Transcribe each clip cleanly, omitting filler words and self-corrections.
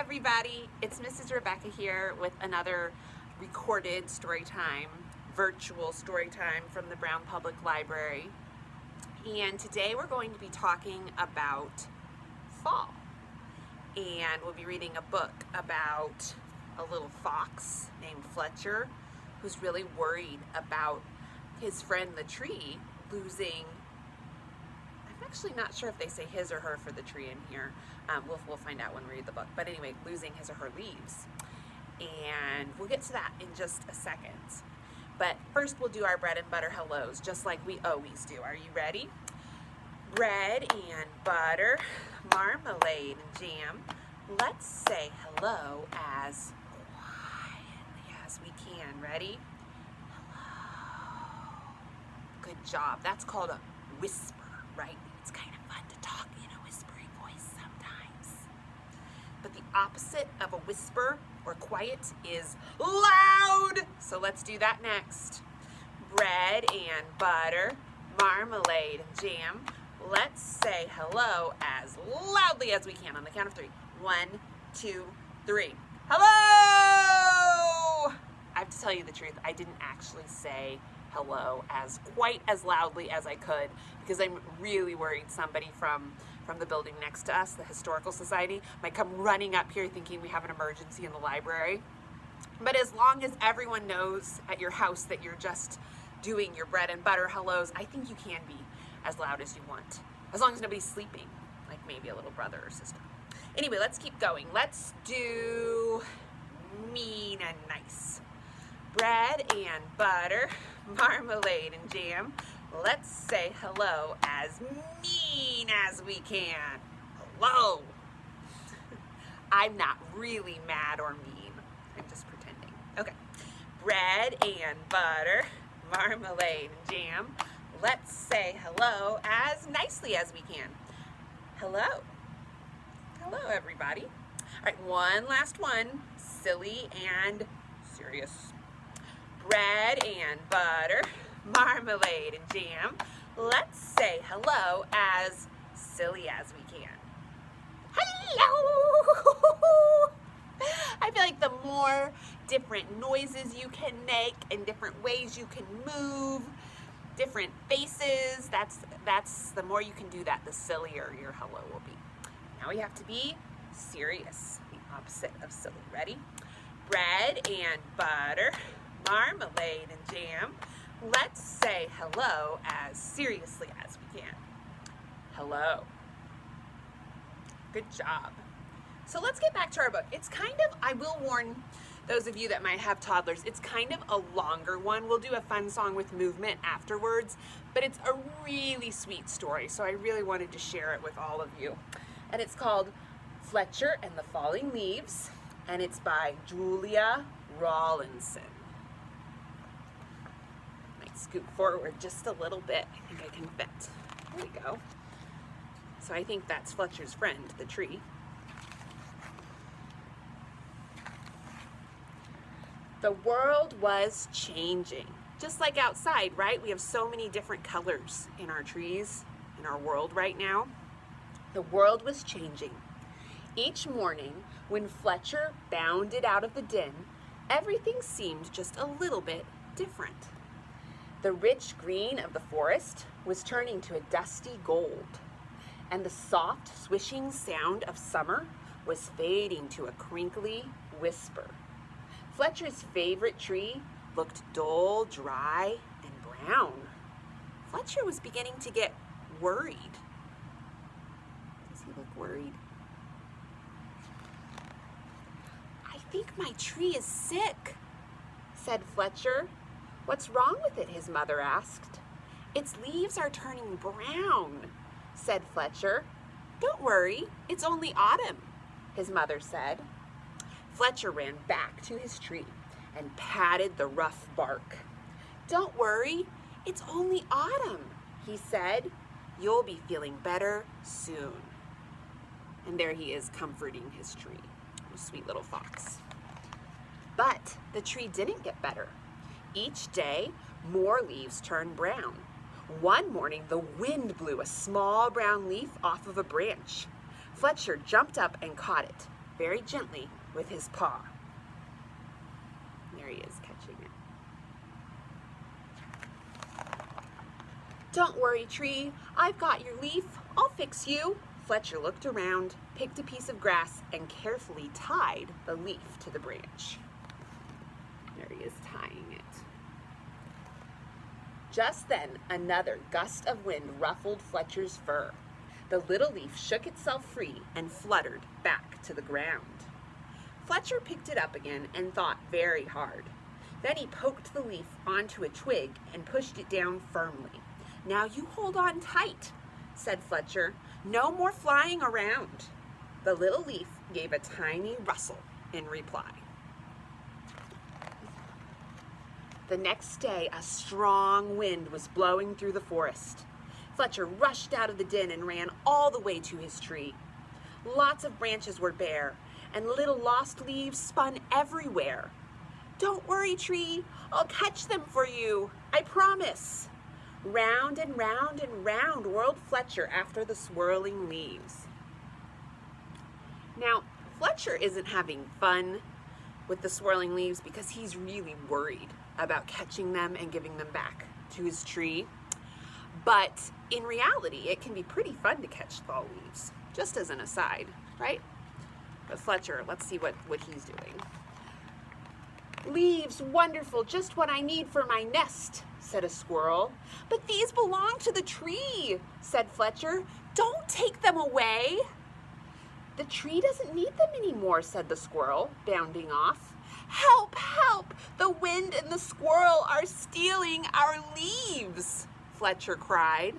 everybody, it's Mrs. Rebecca here with another recorded story time, virtual story time from the Brown Public Library. And today we're going to be talking about fall. And we'll be reading a book about a little fox named Fletcher who's really worried about his friend the tree losing. I'm actually not sure if they say his or her for the tree in here. We'll find out when we read the book. But anyway, losing his or her leaves. And we'll get to that in just a second. But first we'll do our bread and butter hellos, just like we always do. Are you ready? Bread and butter, marmalade and jam. Let's say hello as quietly as we can. Ready? Hello. Good job. That's called a whisper, right? It's kind of fun to talk in a whispery voice sometimes. But the opposite of a whisper or quiet is loud. So let's do that next. Bread and butter, marmalade and jam. Let's say hello as loudly as we can on the count of 3. 1, 2, 3. Hello! I have to tell you the truth, I didn't actually say hello as quite as loudly as I could because I'm really worried somebody from the building next to us, the Historical Society, might come running up here thinking we have an emergency in the library. But as long as everyone knows at your house that you're just doing your bread and butter hellos, I think you can be as loud as you want, as long as nobody's sleeping, like maybe a little brother or sister. Anyway, let's keep going. Let's do mean and nice. Bread and butter, marmalade and jam. Let's say hello as mean as we can. Hello. I'm not really mad or mean. I'm just pretending. Okay. Bread and butter, marmalade and jam. Let's say hello as nicely as we can. Hello. Hello, everybody. All right, one last one. Silly and serious. Bread and butter, marmalade and jam. Let's say hello as silly as we can. Hello! I feel like the more different noises you can make and different ways you can move, different faces, that's the more you can do that, the sillier your hello will be. Now we have to be serious, the opposite of silly. Ready? Bread and butter, marmalade and jam. Let's say hello as seriously as we can. Hello. Good job. So let's get back to our book. It's kind of, I will warn those of you that might have toddlers, it's kind of a longer one. We'll do a fun song with movement afterwards, but it's a really sweet story, so I really wanted to share it with all of you. And it's called Fletcher and the Falling Leaves, and it's by Julia Rawlinson. Might scoot forward just a little bit. I think I can fit. There we go. So I think that's Fletcher's friend, the tree. The world was changing. Just like outside, right? We have so many different colors in our trees, in our world right now. The world was changing. Each morning, when Fletcher bounded out of the den, everything seemed just a little bit different. The rich green of the forest was turning to a dusty gold, and the soft, swishing sound of summer was fading to a crinkly whisper. Fletcher's favorite tree looked dull, dry, and brown. Fletcher was beginning to get worried. Does he look worried? I think my tree is sick, said Fletcher. What's wrong with it? His mother asked. Its leaves are turning brown, said Fletcher. Don't worry, it's only autumn, his mother said. Fletcher ran back to his tree and patted the rough bark. Don't worry, it's only autumn, he said. You'll be feeling better soon. And there he is comforting his tree, a sweet little fox. But the tree didn't get better. Each day, more leaves turned brown. One morning, the wind blew a small brown leaf off of a branch. Fletcher jumped up and caught it. very gently with his paw. There he is, catching it. "Don't worry, tree. I've got your leaf. I'll fix you." Fletcher looked around, picked a piece of grass, and carefully tied the leaf to the branch. There he is, tying it. Just then, another gust of wind ruffled Fletcher's fur. The little leaf shook itself free and fluttered back to the ground. Fletcher picked it up again and thought very hard. Then he poked the leaf onto a twig and pushed it down firmly. "Now you hold on tight," said Fletcher. "No more flying around." The little leaf gave a tiny rustle in reply. The next day, a strong wind was blowing through the forest. Fletcher rushed out of the den and ran all the way to his tree. Lots of branches were bare, and little lost leaves spun everywhere. "Don't worry, tree. I'll catch them for you. I promise." Round and round and round whirled Fletcher after the swirling leaves. Now, Fletcher isn't having fun with the swirling leaves because he's really worried about catching them and giving them back to his tree. But in reality, it can be pretty fun to catch fall leaves, just as an aside, right? But Fletcher, let's see what he's doing. "Leaves, wonderful, just what I need for my nest," said a squirrel. "But these belong to the tree," said Fletcher. "Don't take them away." "The tree doesn't need them anymore," said the squirrel, bounding off. "Help, help! The wind and the squirrel are stealing our leaves," Fletcher cried.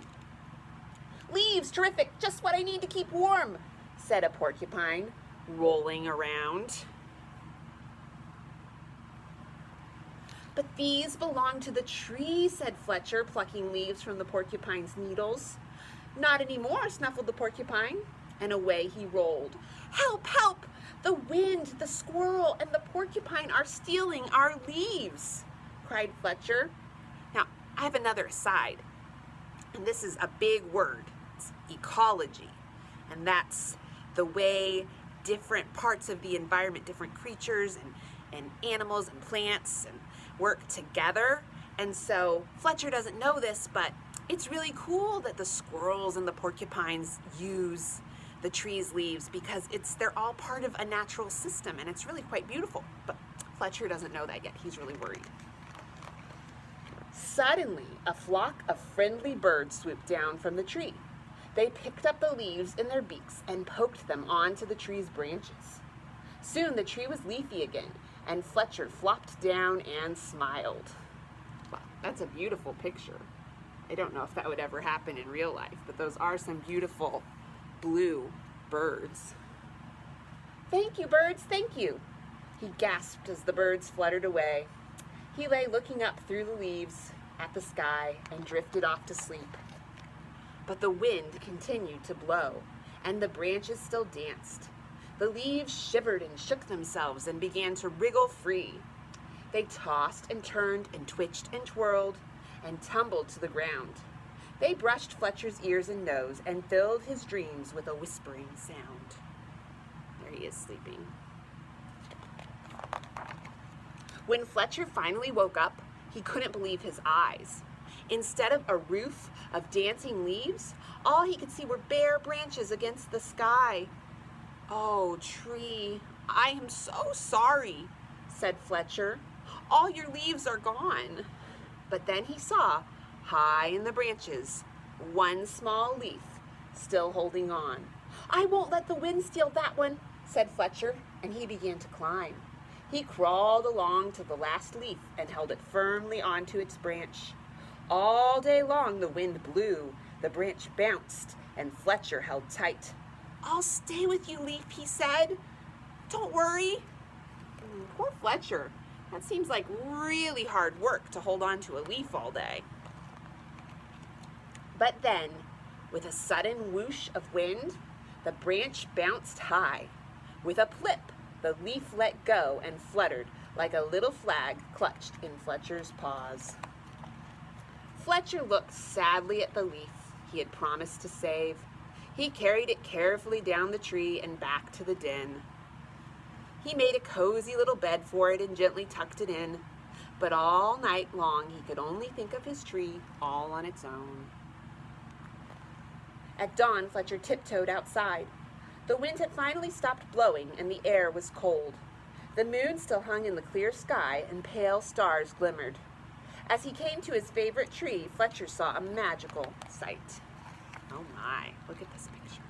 "Leaves, terrific, just what I need to keep warm," said a porcupine, rolling around. "But these belong to the tree," said Fletcher, plucking leaves from the porcupine's needles. "Not anymore," snuffled the porcupine, and away he rolled. "Help, help! The wind, the squirrel, and the porcupine are stealing our leaves," cried Fletcher. Now, I have another aside, and this is a big word. It's ecology, and that's the way different parts of the environment, different creatures and animals and plants and work together. And so Fletcher doesn't know this, but it's really cool that the squirrels and the porcupines use the tree's leaves because they're all part of a natural system, and it's really quite beautiful. But Fletcher doesn't know that yet. He's really worried. Suddenly, a flock of friendly birds swooped down from the tree. They picked up the leaves in their beaks and poked them onto the tree's branches. Soon the tree was leafy again, and Fletcher flopped down and smiled. Wow, that's a beautiful picture. I don't know if that would ever happen in real life, but those are some beautiful blue birds. "Thank you, birds, thank you," he gasped as the birds fluttered away. He lay looking up through the leaves at the sky and drifted off to sleep. But the wind continued to blow, and the branches still danced. The leaves shivered and shook themselves and began to wriggle free. They tossed and turned and twitched and twirled and tumbled to the ground. They brushed Fletcher's ears and nose and filled his dreams with a whispering sound. There he is sleeping. When Fletcher finally woke up, he couldn't believe his eyes. Instead of a roof of dancing leaves, all he could see were bare branches against the sky. "Oh, tree, I am so sorry," said Fletcher. "All your leaves are gone." But then he saw, high in the branches, one small leaf still holding on. "I won't let the wind steal that one," said Fletcher, and he began to climb. He crawled along to the last leaf and held it firmly onto its branch. All day long the wind blew, the branch bounced, and Fletcher held tight. "I'll stay with you, leaf," he said. "Don't worry." Poor Fletcher. That seems like really hard work to hold on to a leaf all day. But then, with a sudden whoosh of wind, the branch bounced high. With a plip, the leaf let go and fluttered like a little flag clutched in Fletcher's paws. Fletcher looked sadly at the leaf he had promised to save. He carried it carefully down the tree and back to the den. He made a cozy little bed for it and gently tucked it in. But all night long he could only think of his tree all on its own. At dawn, Fletcher tiptoed outside. The wind had finally stopped blowing and the air was cold. The moon still hung in the clear sky and pale stars glimmered. As he came to his favorite tree, Fletcher saw a magical sight. Oh my, look at this picture.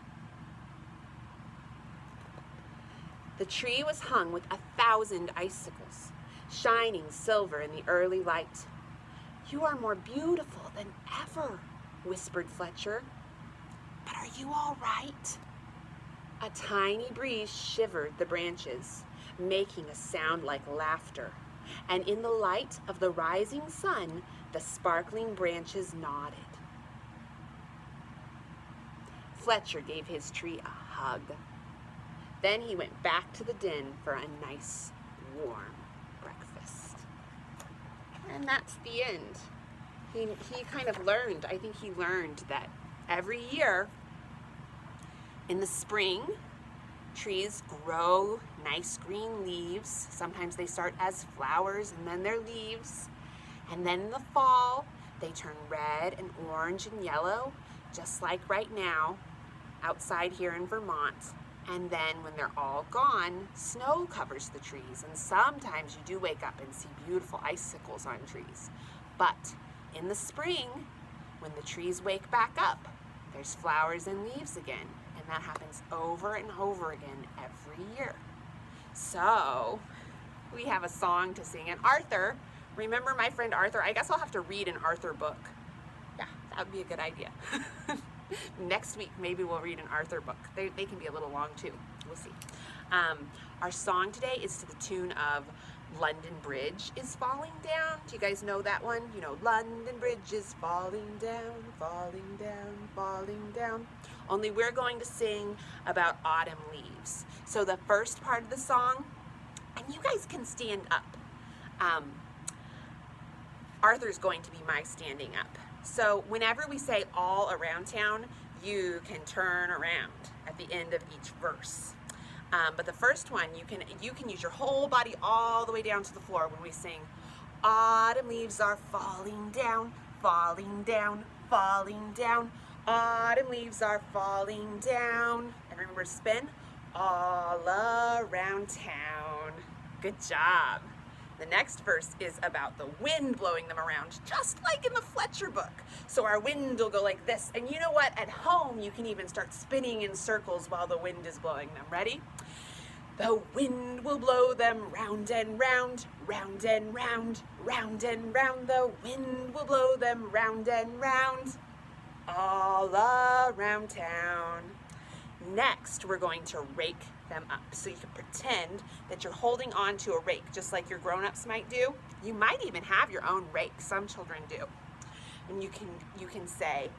The tree was hung with 1,000 icicles, shining silver in the early light. "You are more beautiful than ever," whispered Fletcher. "But are you all right?" A tiny breeze shivered the branches, making a sound like laughter, and in the light of the rising sun, the sparkling branches nodded. Fletcher gave his tree a hug. Then he went back to the den for a nice, warm breakfast. And that's the end. He kind of learned, I think he learned that every year in the spring, trees grow nice green leaves. Sometimes they start as flowers and then they're leaves. And then in the fall, they turn red and orange and yellow, just like right now outside here in Vermont. And then when they're all gone, snow covers the trees. And sometimes you do wake up and see beautiful icicles on trees. But in the spring, when the trees wake back up, there's flowers and leaves again. And that happens over and over again every year. So we have a song to sing. And Arthur, remember my friend Arthur? I guess I'll have to read an Arthur book. Yeah, that would be a good idea. Next week, maybe we'll read an Arthur book. They can be a little long too. We'll see. Our song today is to the tune of London Bridge is Falling Down. Do you guys know that one? You know, London Bridge is falling down, falling down, falling down. Only we're going to sing about autumn leaves. So the first part of the song, and you guys can stand up. Arthur's going to be my standing up. So whenever we say all around town, you can turn around at the end of each verse. But the first one, you can use your whole body all the way down to the floor when we sing, autumn leaves are falling down, falling down, falling down. Autumn leaves are falling down. And remember to spin, all around town. Good job. The next verse is about the wind blowing them around, just like in the Fletcher book. So our wind will go like this. And you know what? At home, you can even start spinning in circles while the wind is blowing them. Ready? The wind will blow them round and round, round and round, round and round. The wind will blow them round and round, all around town. Next, we're going to rake them up. So you can pretend that you're holding on to a rake, just like your grown-ups might do. You might even have your own rake. Some children do. And you can say,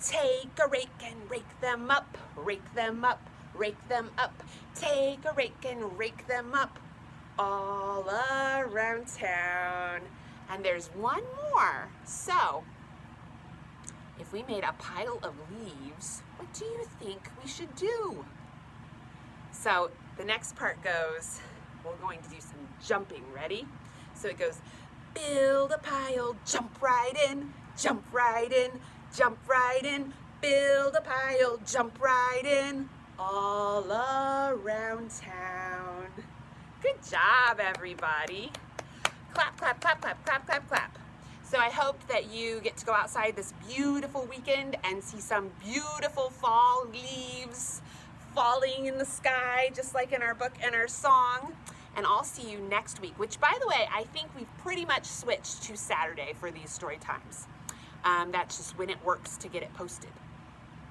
take a rake and rake them up, rake them up, rake them up. Take a rake and rake them up, all around town. And there's one more. So, if we made a pile of leaves, what do you think we should do? So the next part goes, we're going to do some jumping. Ready? So it goes, build a pile, jump right in, jump right in, jump right in, build a pile, jump right in, all around town. Good job, everybody. Clap, clap, clap, clap, clap, clap, clap. So I hope that you get to go outside this beautiful weekend and see some beautiful fall leaves falling in the sky, just like in our book and our song. And I'll see you next week, which, by the way, I think we've pretty much switched to Saturday for these story times. That's just when it works to get it posted.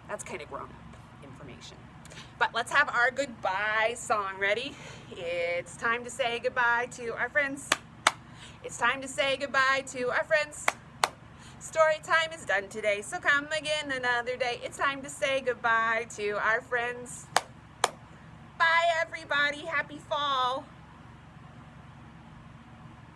That's kind of grown-up information. But let's have our goodbye song. Ready? It's time to say goodbye to our friends. It's time to say goodbye to our friends. Story time is done today, so come again another day. It's time to say goodbye to our friends. Bye, everybody. Happy fall.